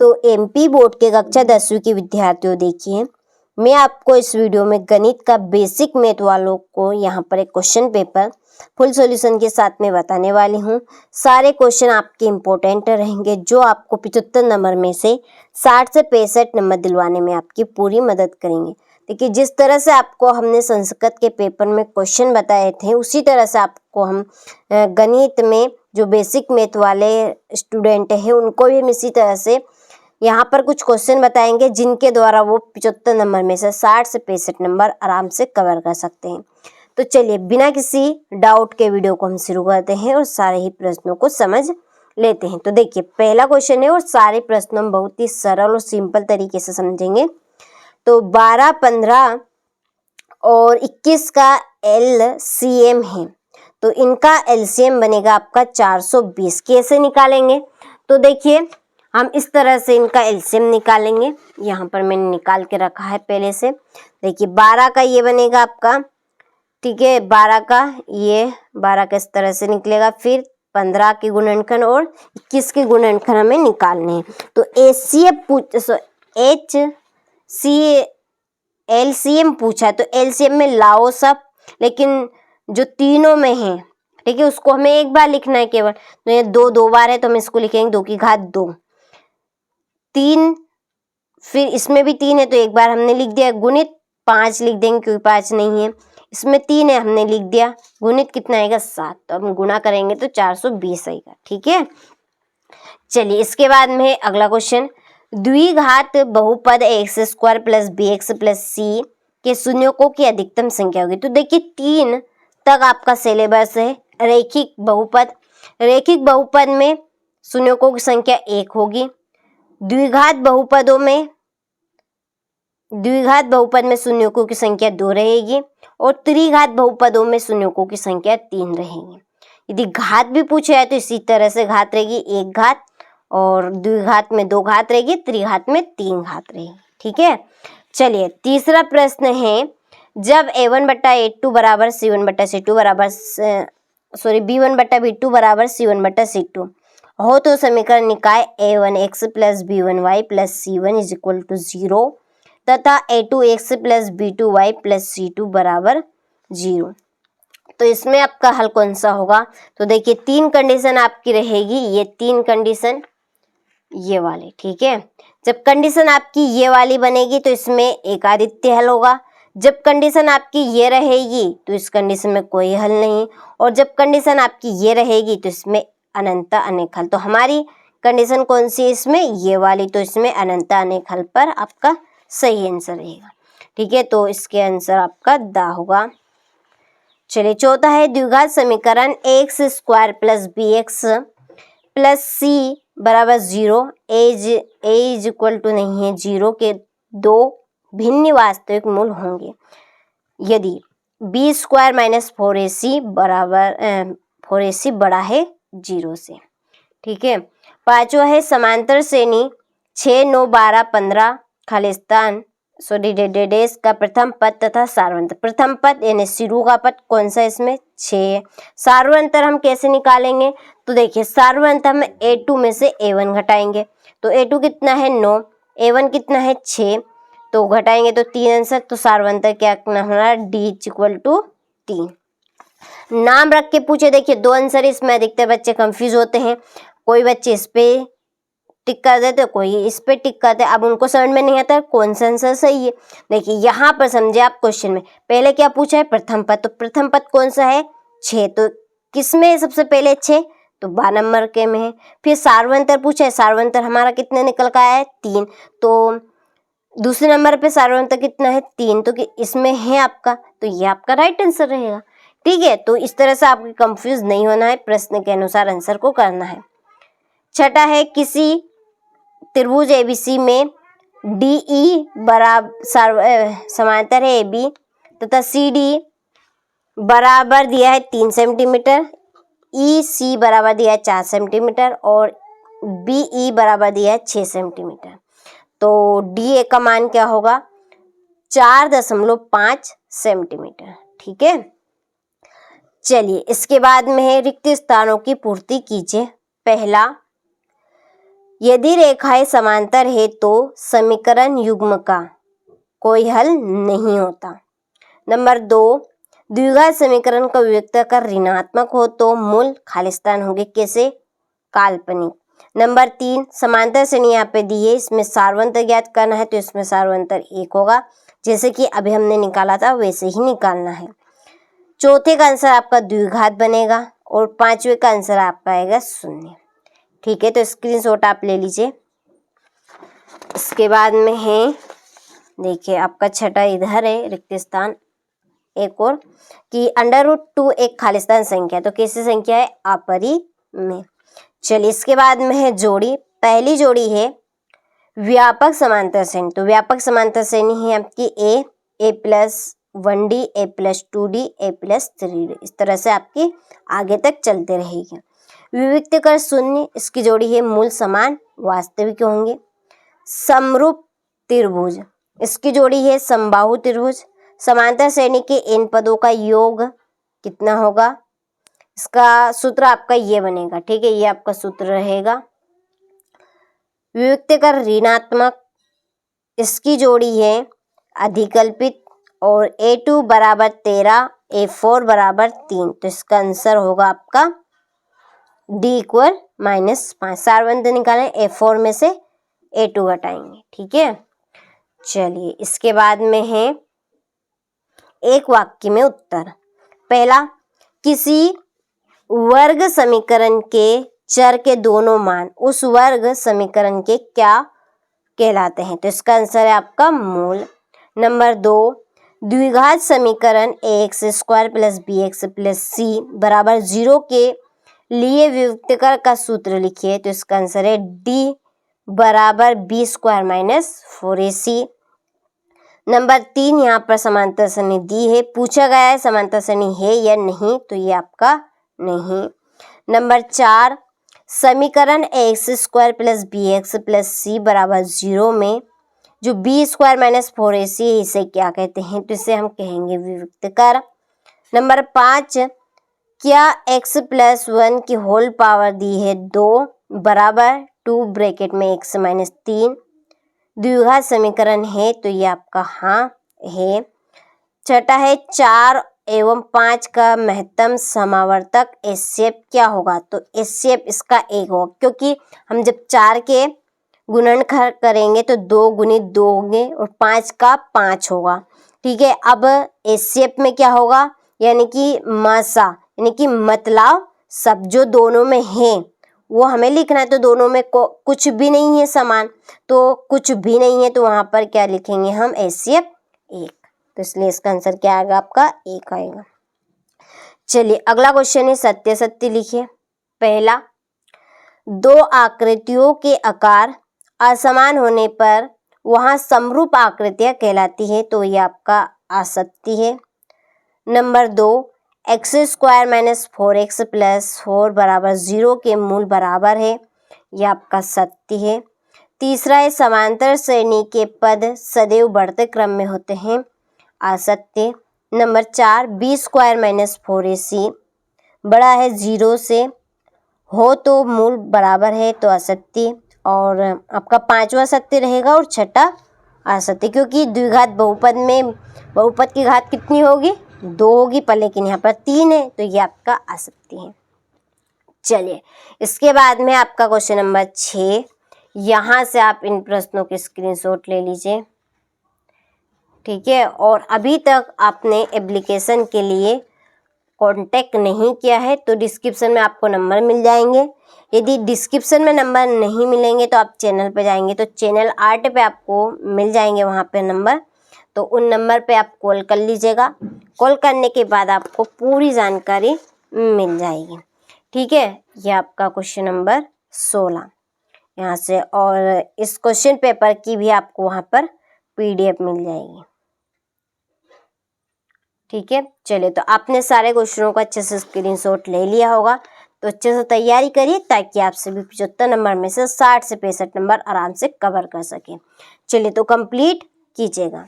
तो MP board के कक्षा 10वीं के विद्यार्थियों, देखिए मैं आपको इस वीडियो में गणित का बेसिक मैथ वालों को यहाँ पर एक क्वेश्चन पेपर फुल सॉल्यूशन के साथ में बताने वाली हूँ। सारे क्वेश्चन आपके इम्पोर्टेंट रहेंगे जो आपको 75 नंबर में से 60 से 65 नंबर दिलवाने में आपकी पूरी मदद करेंगे। देखिए जिस तरह से आपको हमने संस्कृत के पेपर में क्वेश्चन बताए थे उसी तरह से आपको हम गणित में जो बेसिक मैथ वाले स्टूडेंट हैं उनको भी हम इसी तरह से यहाँ पर कुछ क्वेश्चन बताएंगे जिनके द्वारा वो 75 नंबर में से 60 से 65 नंबर आराम से कवर कर सकते हैं। तो चलिए बिना किसी डाउट के वीडियो को हम शुरू करते हैं और सारे ही प्रश्नों को समझ लेते हैं। तो देखिए पहला क्वेश्चन है और सारे प्रश्न हम बहुत ही सरल और सिंपल तरीके से समझेंगे। तो 12, 15 और 21 का LCM है, तो इनका LCM बनेगा आपका 420। कैसे निकालेंगे? तो देखिए हम इस तरह से इनका LCM निकालेंगे। यहाँ पर मैंने निकाल के रखा है पहले से। देखिए 12 का ये बनेगा आपका, ठीक है, 12 का ये 12 का इस तरह से निकलेगा। फिर 15 के गुणनखंड और 21 के गुणनखंड हमें निकालने हैं। तो LCM पूछा है तो LCM में लाओ सब, लेकिन जो तीनों में है, ठीक है, उसको हमें एक बार लिखना है केवल। तो ये दो बार है तो हम इसको लिखेंगे 2 की घात 2। 3, फिर इसमें भी 3 है तो एक बार हमने लिख दिया। गुणित 5 लिख देंगे क्योंकि 5 नहीं है। इसमें 3 है हमने लिख दिया। गुणित कितना आएगा? 7। तो हम गुणा करेंगे तो 420 आएगा। ठीक है, चलिए इसके बाद में अगला क्वेश्चन, द्विघात बहुपद x² plus bx plus c के शून्यकों की अधिकतम संख्या होगी। तो देखिए 3 तक आपका सिलेबस है। रैखिक बहुपद, रैखिक बहुपद में शून्यकों की संख्या 1 होगी। द्विघात बहुपद में शून्यकों की संख्या 2 रहेगी और त्रिघात बहुपदों में शून्यकों की संख्या 3 रहेगी। यदि घात भी पूछा जाए तो इसी तरह से घात रहेगी 1 घात, और द्विघात में 2 घात रहेगी, त्रिघात में 3 घात रहेगी। ठीक है, चलिए तीसरा प्रश्न है, जब b1 बराबर c1/b2 हो तो समीकरण निकाय a1x plus b1y plus c1 is equal to 0 तथा a2x plus b2y plus c2 बराबर 0। तो इसमें आपका हल कौन सा होगा? तो देखिए 3 कंडीशन आपकी रहेगी, ये 3 कंडीशन ये वाले। ठीक है, जब कंडीशन आपकी ये वाली बनेगी तो इसमें एक आदित्य हल होगा। जब कंडीशन आपकी ये रहेगी तो इस कंडीशन में कोई हल नहीं, और जब कंडीशन आपकी ये रहेगी तो इसमें अनंत अनेक हल। तो हमारी कंडीशन कौन सी है इसमें? ये वाली। तो इसमें अनंत अनेक हल पर आपका सही आंसर रहेगा। ठीक है, तो इसके आंसर आपका दा होगा। चलिए चौथा है, द्विघात समीकरण x² plus bx plus c बराबर 0 इज इक्वल टू नहीं है 0 के 2 भिन्न वास्तविक मूल होंगे यदि b² माइनस 4ac बराबर 4ac बड़ा है 0 से। ठीक है, पांचवा है, समांतर श्रेणी 6, 9, 12, 15 खालिस्तान डेडेस का प्रथम पद तथा सार्वंतर। प्रथम पद यानी शुरू का पद कौन सा? इसमें 6। सार्वंतर हम कैसे निकालेंगे? तो देखिए सार्वंतर हम a2 में से a1 घटाएंगे। तो a2 कितना है? 9, a1 कितना है? 6। तो घटाएंगे तो 3 आंसर। तो सार्वंतर क्या हमारा d इक्वल टू 3। नाम रख के पूछे, देखिए 2 आंसर इसमें अधिकतर बच्चे कंफ्यूज होते हैं। कोई बच्चे इस पे टिक कर देते, कोई इस पे टिक करते। अब उनको समझ में नहीं आता कौन सा आंसर सही है। देखिए यहाँ पर समझे आप, क्वेश्चन में पहले क्या पूछा है? प्रथम पद। तो प्रथम पद कौन सा है? 6। तो किस में है सबसे पहले 6? तो 12 नंबर के में है। फिर सार्वंतर पूछा है, सार्वंतर हमारा कितने निकल का है? 3। तो दूसरे नंबर पे सार्वंतर कितना है? 3। तो इसमें है आपका, तो ये आपका राइट आंसर रहेगा। ठीक है, तो इस तरह से आपको कंफ्यूज नहीं होना है, प्रश्न के अनुसार आंसर को करना है। छठा है, किसी त्रिभुज ABC में DE बराबर समांतर है AB तथा CD बराबर दिया है 3 सेंटीमीटर, EC बराबर दिया है 4 सेंटीमीटर और BE बराबर दिया है 6 सेंटीमीटर। तो DA का मान क्या होगा? 4.5 सेंटीमीटर। ठीक है, चलिए इसके बाद में है, रिक्त स्थानों की पूर्ति कीजिए। पहला, यदि रेखाएं समांतर है तो समीकरण युग्म का कोई हल नहीं होता। नंबर 2, द्विघात समीकरण का विविक्तकर ऋणात्मक हो तो मूल खालिस्तान होंगे, कैसे? काल्पनिक। नंबर 3, समांतर श्रेणी यहाँ पे दी है, इसमें सार्वंतर ज्ञात करना है तो इसमें सार्वंतर 1 होगा, जैसे कि अभी हमने निकाला था वैसे ही निकालना है। चौथे का आंसर आपका द्विघात बनेगा और पांचवे का आंसर आपका आएगा 0। ठीक है, तो स्क्रीनशॉट आप ले लीजिए। इसके बाद में है, देखिए आपका छठा इधर है रिक्त स्थान एक और, कि √2 एक खालिस्तान संख्या, तो कैसी संख्या है? अपरिमेय। चलिए इसके बाद में है जोड़ी। पहली जोड़ी है व्यापक समांतर श्रेणी, तो व्यापक समांतर श्रेणी है आपकी a+1d, a+2d, a+3d, इस तरह से आपकी आगे तक चलते रहेगी। विविक्तकर 0, इसकी जोड़ी है मूल समान वास्तविक होंगे। समरूप त्रिभुज, इसकी जोड़ी है समबाहु त्रिभुज। समांतर श्रेणी के n पदों का योग कितना होगा? इसका सूत्र आपका ये बनेगा। ठीक है, ये आपका सूत्र रहेगा। विविक्तकर ऋणात्मक, इसकी जोड़ी है अधिकल्पित और a2 बराबर 13, a4 बराबर 3, तो इसका आंसर होगा आपका d = -5। सार्वंतर निकालें, a4 में से a2 घटाएंगे। ठीक है, चलिए इसके बाद में है एक वाक्य में उत्तर। पहला, किसी वर्ग समीकरण के चर के दोनों मान उस वर्ग समीकरण के क्या कहलाते हैं? तो इसका आंसर है आपका मूल। नंबर 2, द्विघात समीकरण ax² + bx + c बराबर 0 के लिए विविक्तकर का सूत्र लिखिए, तो इसका आंसर है d बराबर b² - 4ac। नंबर 3, यहाँ पर समांतर श्रेणी दी है, पूछा गया है समांतर श्रेणी है या नहीं, तो ये आपका नहीं। नंबर 4, समीकरण ax² + bx + c बराबर 0 में जो b² - 4ac है, इसे क्या कहते हैं? तो इसे हम कहेंगे विविक्तकर। नंबर 5, क्या x + 1 की होल पावर दी है 2 बराबर 2 ब्रैकेट में x - 3 द्विघात समीकरण है, तो ये आपका हाँ है। छठा है 4 एवं 5 का महत्तम समावर्तक HCF क्या होगा? तो HCF इसका 1 होगा, क्योंकि हम जब 4 के गुणनखंड करेंगे तो 2 × 2 होंगे और 5 का 5 होगा। ठीक है, अब HCF में क्या होगा? यानी कि मासा, यानी कि मतलब सब जो दोनों में है वो हमें लिखना है, तो दोनों में कुछ भी नहीं है समान, तो कुछ भी नहीं है, तो वहां पर क्या लिखेंगे हम? HCF 1, तो इसलिए इसका आंसर क्या आएगा? आपका 1 आएगा। चलिए अगला क्वेश्चन है सत्य सत्य लिखिए। पहला, दो आकृतियों के आकार असमान होने पर वहां समरूप आकृतियां कहलाती है, तो ये आपका असत्य है। नंबर 2, x² - 4x + 4 बराबर 0 के मूल बराबर है, यह आपका सत्य है। तीसरा है समांतर श्रेणी के पद सदैव बढ़ते क्रम में होते हैं, असत्य। नंबर 4, b² - 4ac बड़ा है 0 से हो तो मूल बराबर है, तो असत्य। और आपका पांचवा सत्य रहेगा और छठा असत्य, क्योंकि द्विघात बहुपद में बहुपद की घात कितनी होगी? 2 होगी पर, लेकिन यहाँ पर 3 है, तो ये आपका असत्य है। चलिए इसके बाद में आपका क्वेश्चन नंबर 6, यहाँ से आप इन प्रश्नों के स्क्रीनशॉट ले लीजिए। ठीक है, और अभी तक आपने एप्लीकेशन के लिए कांटेक्ट नहीं किया है तो डिस्क्रिप्शन में आपको नंबर मिल जाएंगे। यदि डिस्क्रिप्शन में नंबर नहीं मिलेंगे तो आप चैनल पे जाएंगे तो चैनल आर्ट पे आपको मिल जाएंगे वहाँ पे नंबर, तो उन नंबर पे आप कॉल कर लीजिएगा। कॉल करने के बाद आपको पूरी जानकारी मिल जाएगी। ठीक है, ये आपका क्वेश्चन नंबर 16 यहाँ से, और इस क्वेश्चन पेपर की भी आपको वहाँ पर PDF मिल जाएगी। ठीक है, चलिए तो आपने सारे क्वेश्चनों का अच्छे से स्क्रीनशॉट ले लिया होगा, तो अच्छे से तैयारी करिए ताकि आप सभी 75 नंबर में से 60 से 65 नंबर आराम से कवर कर सकें। चलिए तो कंप्लीट कीजिएगा।